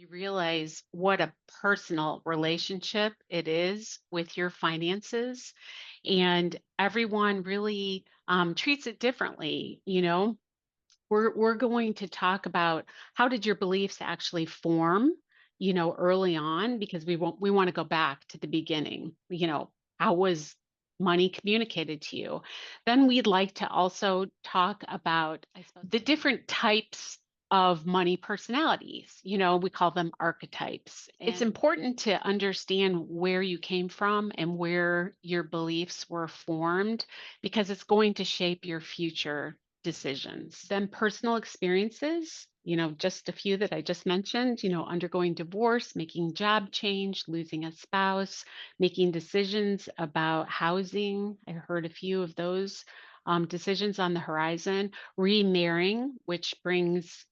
You realize what a personal relationship it is with your finances, and everyone really treats it differently. We're going to talk about how did your beliefs actually form, early on, because we want to go back to the beginning. How was money communicated to you? Then we'd like to also talk about, I suppose, the different types of money personalities. We call them archetypes. It's important to understand where you came from and where your beliefs were formed because it's going to shape your future decisions. Then personal experiences, just a few that I just mentioned, undergoing divorce, making job change, losing a spouse, making decisions about housing. I heard a few of those decisions on the horizon, remarrying, which brings,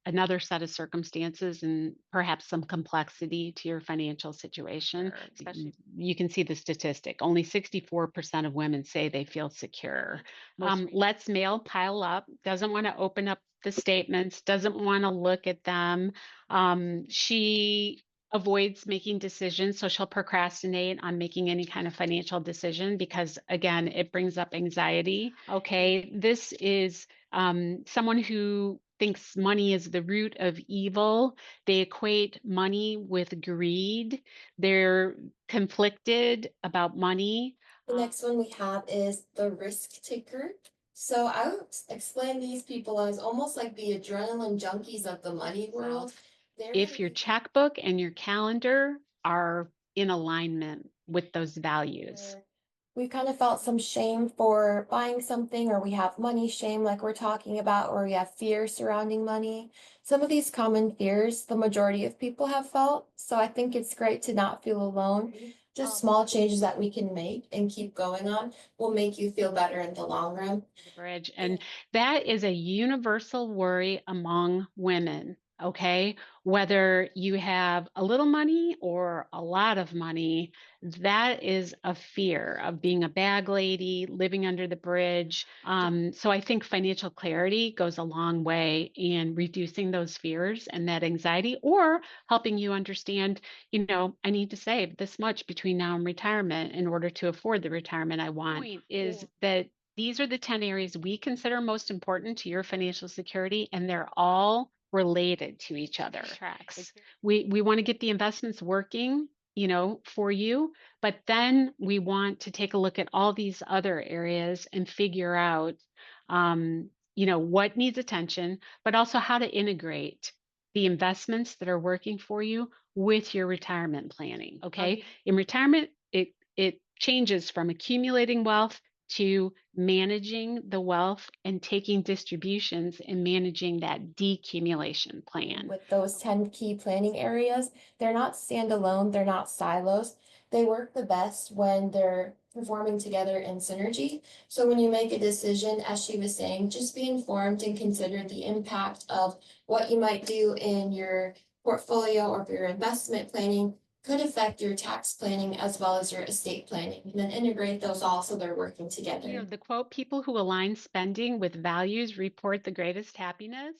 another set of circumstances and perhaps some complexity to your financial situation. Sure. Especially, you can see the statistic. Only 64% of women say they feel secure. Lets mail pile up, doesn't want to open up the statements, doesn't want to look at them. She avoids making decisions, so she'll procrastinate on making any kind of financial decision because, again, it brings up anxiety. Okay, this is someone who thinks money is the root of evil. They equate money with greed. They're conflicted about money. The next one we have is the risk taker. So I would explain these people as almost like the adrenaline junkies of the money world. They're If your really checkbook and your calendar are in alignment with those values. where we've kind of felt some shame for buying something, or we have money shame, like we're talking about, or we have fear surrounding money. Some of these common fears, the majority of people have felt. So I think it's great to not feel alone. Just small changes that we can make and keep going on will make you feel better in the long run. The bridge. And that is a universal worry among women. Okay. Whether you have a little money or a lot of money, that is a fear of being a bag lady, living under the bridge. So I think financial clarity goes a long way in reducing those fears and that anxiety, or helping you understand, I need to save this much between now and retirement in order to afford the retirement I want. Point is that these are the 10 areas we consider most important to your financial security, and they're all related to each other. Tracks. We want to get the investments working, for you, but then we want to take a look at all these other areas and figure out, what needs attention, but also how to integrate the investments that are working for you with your retirement planning. Okay. In retirement, it changes from accumulating wealth to managing the wealth and taking distributions and managing that decumulation plan. With those 10 key planning areas, they're not standalone, they're not silos. They work the best when they're performing together in synergy. So when you make a decision, as she was saying, just be informed and consider the impact of what you might do in your portfolio or for your investment planning could affect your tax planning as well as your estate planning, and then integrate those all so they're working together. The quote, people who align spending with values report the greatest happiness.